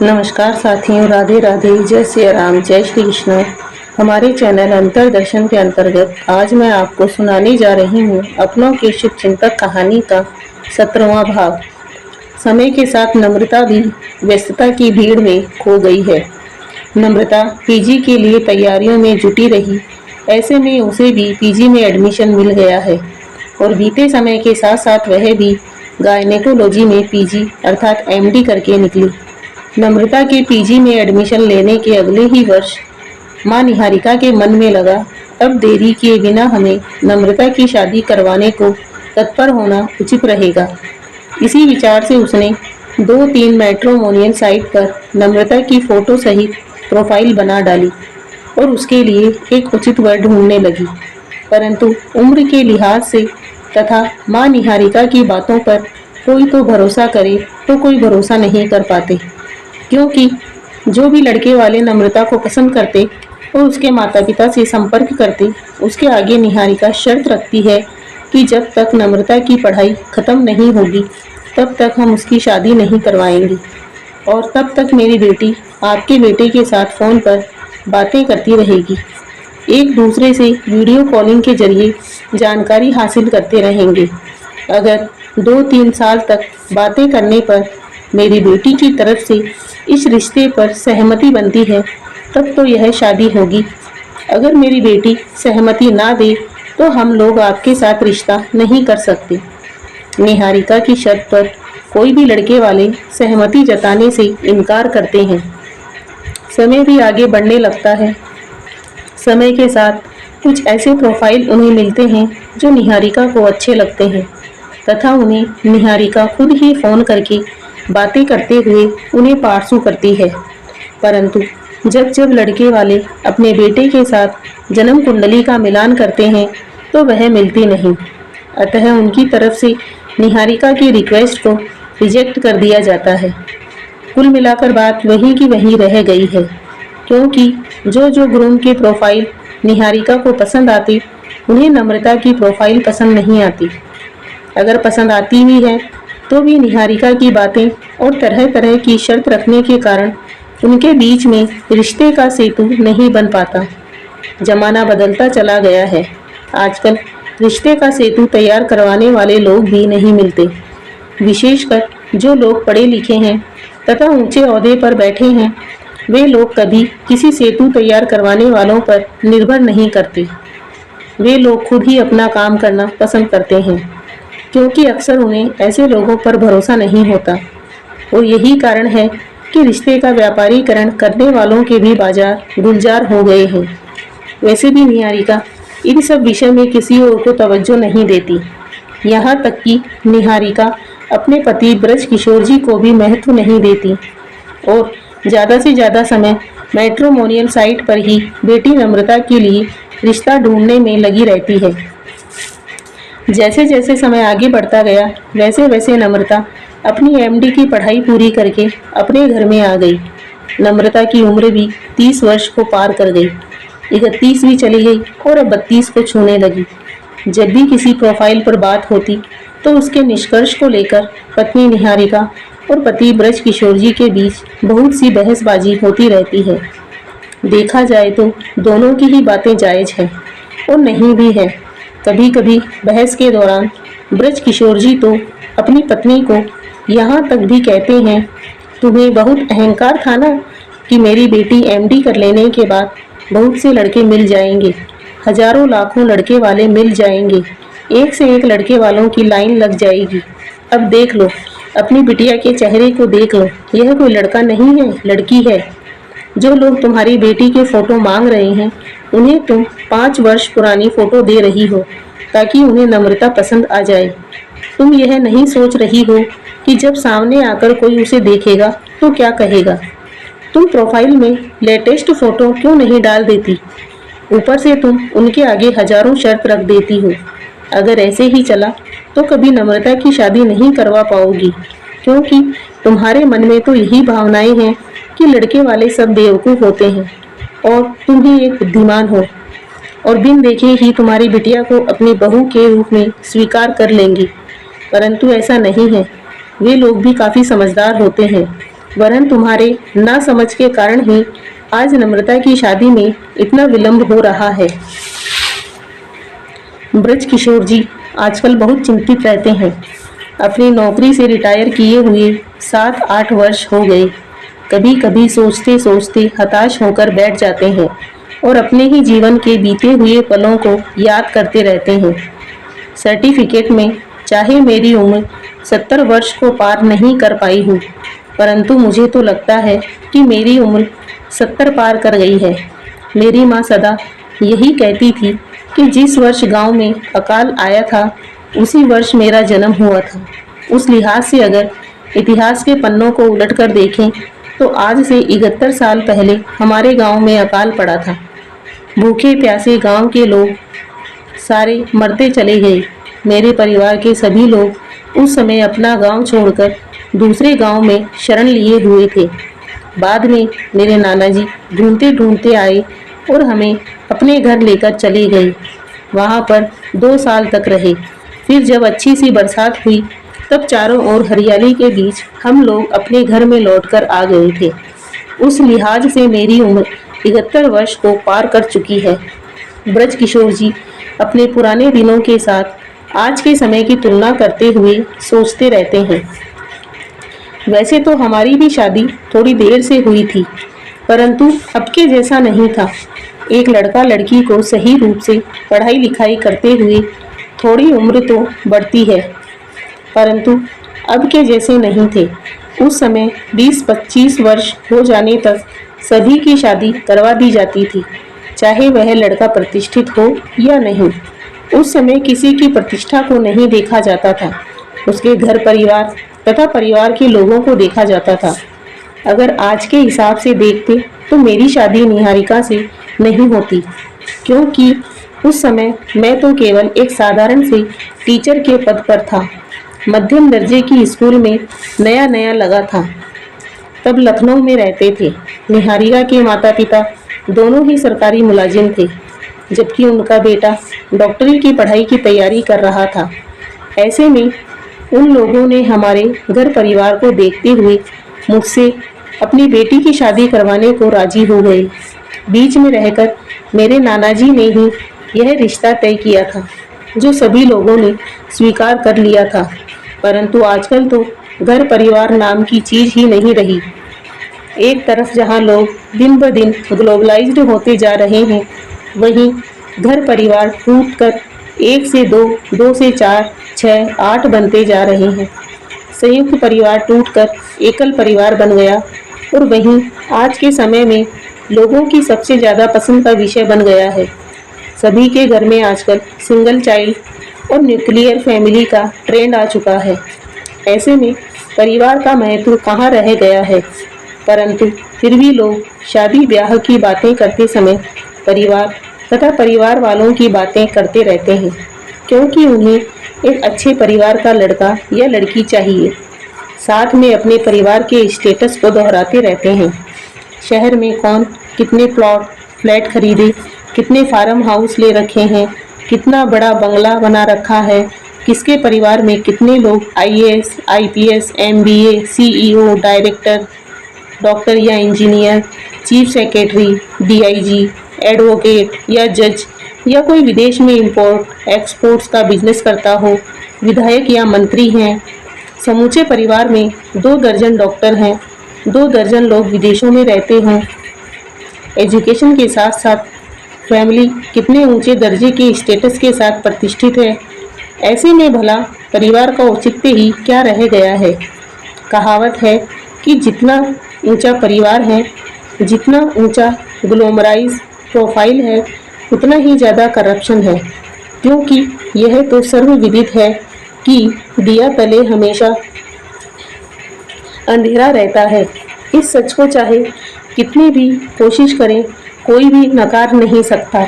नमस्कार साथियों, राधे राधे, जय श्री राम, जय श्री कृष्ण। हमारे चैनल अंतरदर्शन के अंतर्गत आज मैं आपको सुनाने जा रही हूँ अपनों के शुभ चिंतक कहानी का 17वां भाग। समय के साथ नम्रता भी व्यस्तता की भीड़ में खो गई है। नम्रता पीजी के लिए तैयारियों में जुटी रही। ऐसे में उसे भी पीजी में एडमिशन मिल गया है और बीते समय के साथ साथ वह भी गायनेकोलॉजी में पीजी अर्थात एमडी करके निकली। नम्रता के पीजी में एडमिशन लेने के अगले ही वर्ष मां निहारिका के मन में लगा, अब देरी किए बिना हमें नम्रता की शादी करवाने को तत्पर होना उचित रहेगा। इसी विचार से उसने 2-3 मैट्रिमोनियल साइट पर नम्रता की फोटो सहित प्रोफाइल बना डाली और उसके लिए एक उचित वर ढूंढने लगी। परंतु उम्र के लिहाज से तथा मां निहारिका की बातों पर कोई तो भरोसा करे तो कोई भरोसा नहीं कर पाते, क्योंकि जो भी लड़के वाले नम्रता को पसंद करते और उसके माता पिता से संपर्क करते, उसके आगे निहारिका शर्त रखती है कि जब तक नम्रता की पढ़ाई खत्म नहीं होगी तब तक हम उसकी शादी नहीं करवाएंगे और तब तक मेरी बेटी आपके बेटे के साथ फ़ोन पर बातें करती रहेगी। एक दूसरे से वीडियो कॉलिंग के जरिए जानकारी हासिल करते रहेंगे। अगर 2-3 साल तक बातें करने पर मेरी बेटी की तरफ से इस रिश्ते पर सहमति बनती है तब तो यह शादी होगी। अगर मेरी बेटी सहमति ना दे तो हम लोग आपके साथ रिश्ता नहीं कर सकते। निहारिका की शर्त पर कोई भी लड़के वाले सहमति जताने से इनकार करते हैं। समय भी आगे बढ़ने लगता है। समय के साथ कुछ ऐसे प्रोफाइल उन्हें मिलते हैं जो निहारिका को अच्छे लगते हैं तथा उन्हें निहारिका खुद ही फ़ोन करके बातें करते हुए उन्हें पारसू करती है। परंतु जब जब लड़के वाले अपने बेटे के साथ जन्म कुंडली का मिलान करते हैं तो वह मिलती नहीं। अतः उनकी तरफ से निहारिका की रिक्वेस्ट को रिजेक्ट कर दिया जाता है। कुल मिलाकर बात वहीं की वहीं रह गई है, क्योंकि जो ग्रूम के प्रोफाइल निहारिका को पसंद आते उन्हें नम्रता की प्रोफाइल पसंद नहीं आती। अगर पसंद आती भी है तो भी निहारिका की बातें और तरह तरह की शर्त रखने के कारण उनके बीच में रिश्ते का सेतु नहीं बन पाता। जमाना बदलता चला गया है। आजकल रिश्ते का सेतु तैयार करवाने वाले लोग भी नहीं मिलते। विशेषकर जो लोग पढ़े लिखे हैं तथा ऊंचे ओहदे पर बैठे हैं, वे लोग कभी किसी सेतु तैयार करवाने वालों पर निर्भर नहीं करते। वे लोग खुद ही अपना काम करना पसंद करते हैं, क्योंकि अक्सर उन्हें ऐसे लोगों पर भरोसा नहीं होता और यही कारण है कि रिश्ते का व्यापारीकरण करने वालों के भी बाजार गुलजार हो गए हैं। वैसे भी निहारिका इन सब विषय में किसी और को तवज्जो नहीं देती। यहाँ तक कि निहारिका अपने पति ब्रज किशोर जी को भी महत्व नहीं देती और ज़्यादा से ज़्यादा समय मैट्रिमोनियल साइट पर ही बेटी नम्रता के लिए रिश्ता ढूंढने में लगी रहती है। जैसे जैसे समय आगे बढ़ता गया वैसे वैसे नम्रता अपनी एमडी की पढ़ाई पूरी करके अपने घर में आ गई। नम्रता की उम्र भी 30 वर्ष को पार कर गई, 31 भी चली गई और अब 32 को छूने लगी। जब भी किसी प्रोफाइल पर बात होती तो उसके निष्कर्ष को लेकर पत्नी निहारिका और पति ब्रज किशोर जी के बीच बहुत सी बहसबाजी होती रहती है। देखा जाए तो दोनों की ही बातें जायज़ हैं और नहीं भी है। कभी कभी बहस के दौरान ब्रज किशोर जी तो अपनी पत्नी को यहाँ तक भी कहते हैं, तुम्हें बहुत अहंकार था ना कि मेरी बेटी एमडी कर लेने के बाद बहुत से लड़के मिल जाएंगे, हजारों लाखों लड़के वाले मिल जाएंगे, एक से एक लड़के वालों की लाइन लग जाएगी। अब देख लो, अपनी बिटिया के चेहरे को देख लो, यह कोई लड़का नहीं है, लड़की है। जो लोग तुम्हारी बेटी के फ़ोटो मांग रहे हैं उन्हें तुम 5 वर्ष पुरानी फ़ोटो दे रही हो ताकि उन्हें नम्रता पसंद आ जाए। तुम यह नहीं सोच रही हो कि जब सामने आकर कोई उसे देखेगा तो क्या कहेगा। तुम प्रोफाइल में लेटेस्ट फ़ोटो क्यों नहीं डाल देती? ऊपर से तुम उनके आगे हजारों शर्त रख देती हो। अगर ऐसे ही चला तो कभी नम्रता की शादी नहीं करवा पाओगी, क्योंकि तुम्हारे मन में तो यही भावनाएं हैं कि लड़के वाले सब बेवकूफ़ होते हैं और तुम ही एक बुद्धिमान हो और बिन देखे ही तुम्हारी बिटिया को अपनी बहू के रूप में स्वीकार कर लेंगी। परंतु ऐसा नहीं है। वे लोग भी काफ़ी समझदार होते हैं। वरन तुम्हारे ना समझ के कारण ही आज नम्रता की शादी में इतना विलंब हो रहा है। ब्रज किशोर जी आजकल बहुत चिंतित रहते हैं। अपनी नौकरी से रिटायर किए हुए 7-8 वर्ष हो गए। कभी कभी सोचते सोचते हताश होकर बैठ जाते हैं और अपने ही जीवन के बीते हुए पलों को याद करते रहते हैं। सर्टिफिकेट में चाहे मेरी उम्र 70 वर्ष को पार नहीं कर पाई हूँ, परंतु मुझे तो लगता है कि मेरी उम्र 70 पार कर गई है। मेरी माँ सदा यही कहती थी कि जिस वर्ष गांव में अकाल आया था उसी वर्ष मेरा जन्म हुआ था। उस लिहाज से अगर इतिहास के पन्नों को उलट कर देखें तो आज से 71 साल पहले हमारे गांव में अकाल पड़ा था। भूखे प्यासे गांव के लोग सारे मरते चले गए। मेरे परिवार के सभी लोग उस समय अपना गांव छोड़कर दूसरे गांव में शरण लिए हुए थे। बाद में मेरे नाना जी ढूंढते ढूंढते आए और हमें अपने घर लेकर चले गए। वहां पर 2 साल तक रहे। फिर जब अच्छी सी बरसात हुई तब चारों ओर हरियाली के बीच हम लोग अपने घर में लौटकर आ गए थे। उस लिहाज से मेरी उम्र 71 वर्ष को पार कर चुकी है। ब्रज किशोर जी अपने पुराने दिनों के साथ आज के समय की तुलना करते हुए सोचते रहते हैं। वैसे तो हमारी भी शादी थोड़ी देर से हुई थी, परंतु अब के जैसा नहीं था। एक लड़का लड़की को सही रूप से पढ़ाई लिखाई करते हुए थोड़ी उम्र तो बढ़ती है, परंतु अब के जैसे नहीं थे। उस समय 20-25 वर्ष हो जाने तक सभी की शादी करवा दी जाती थी, चाहे वह लड़का प्रतिष्ठित हो या नहीं। उस समय किसी की प्रतिष्ठा को नहीं देखा जाता था, उसके घर परिवार तथा परिवार के लोगों को देखा जाता था। अगर आज के हिसाब से देखते तो मेरी शादी निहारिका से नहीं होती, क्योंकि उस समय मैं तो केवल एक साधारण से टीचर के पद पर था। मध्यम दर्जे की स्कूल में नया नया लगा था। तब लखनऊ में रहते थे। निहारिका के माता पिता दोनों ही सरकारी मुलाजिम थे, जबकि उनका बेटा डॉक्टरी की पढ़ाई की तैयारी कर रहा था। ऐसे में उन लोगों ने हमारे घर परिवार को देखते हुए मुझसे अपनी बेटी की शादी करवाने को राजी हो गए। बीच में रहकर मेरे नाना जी ने ही यह रिश्ता तय किया था, जो सभी लोगों ने स्वीकार कर लिया था। परंतु आजकल तो घर परिवार नाम की चीज ही नहीं रही। एक तरफ जहां लोग दिन ब दिन ग्लोबलाइज्ड होते जा रहे हैं, वहीं घर परिवार टूटकर 1 से 2, 2 से 4, 6, 8 बनते जा रहे हैं। संयुक्त परिवार टूटकर एकल परिवार बन गया और वहीं आज के समय में लोगों की सबसे ज़्यादा पसंद का विषय बन गया है। सभी के घर में आजकल सिंगल चाइल्ड और न्यूक्लियर फैमिली का ट्रेंड आ चुका है। ऐसे में परिवार का महत्व कहाँ रह गया है, परंतु फिर भी लोग शादी ब्याह की बातें करते समय परिवार तथा परिवार वालों की बातें करते रहते हैं, क्योंकि उन्हें एक अच्छे परिवार का लड़का या लड़की चाहिए। साथ में अपने परिवार के स्टेटस को दोहराते रहते हैं। शहर में कौन कितने प्लॉट फ्लैट खरीदे, कितने फार्म हाउस ले रखे हैं, कितना बड़ा बंगला बना रखा है, किसके परिवार में कितने लोग IAS, IPS, MBA, CEO, director, doctor या engineer, chief secretary, DIG, advocate या जज या कोई विदेश में इंपोर्ट एक्सपोर्ट्स का बिजनेस करता हो, विधायक या मंत्री हैं। समूचे परिवार में 2 दर्जन डॉक्टर हैं, 2 दर्जन लोग विदेशों में रहते हों। एजुकेशन के साथ साथ फैमिली कितने ऊंचे दर्जे के स्टेटस के साथ प्रतिष्ठित है। ऐसे में भला परिवार का औचित्य ही क्या रह गया है। कहावत है कि जितना ऊंचा परिवार है, जितना ऊंचा ग्लोमराइज प्रोफाइल है, उतना ही ज़्यादा करप्शन है, क्योंकि यह तो सर्वविदित है कि दिया तले हमेशा अंधेरा रहता है। इस सच को चाहे कितनी भी कोशिश करें, कोई भी नकार नहीं सकता।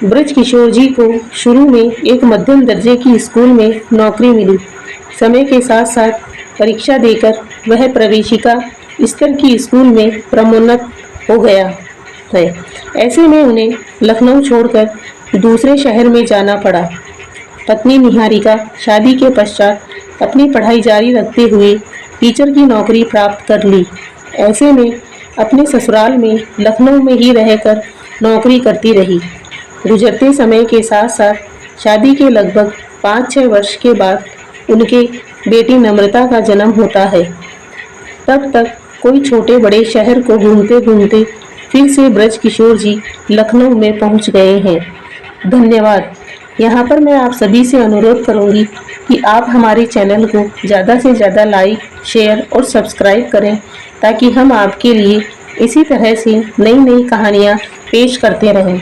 ब्रज किशोर जी को शुरू में एक मध्यम दर्जे की स्कूल में नौकरी मिली। समय के साथ साथ परीक्षा देकर वह प्रवेशिका स्तर की स्कूल में प्रोन्नत हो गया है। ऐसे में उन्हें लखनऊ छोड़कर दूसरे शहर में जाना पड़ा। पत्नी निहारिका शादी के पश्चात अपनी पढ़ाई जारी रखते हुए टीचर की नौकरी प्राप्त कर ली। ऐसे में अपने ससुराल में लखनऊ में ही रहकर नौकरी करती रही। गुजरते समय के साथ साथ शादी के लगभग 5-6 वर्ष के बाद उनके बेटी नम्रता का जन्म होता है। तब तक कोई छोटे बड़े शहर को घूमते घूमते फिर से ब्रज किशोर जी लखनऊ में पहुंच गए हैं। धन्यवाद। यहाँ पर मैं आप सभी से अनुरोध करूंगी कि आप हमारे चैनल को ज़्यादा से ज़्यादा लाइक, शेयर और सब्सक्राइब करें, ताकि हम आपके लिए इसी तरह से नई नई कहानियाँ पेश करते रहें।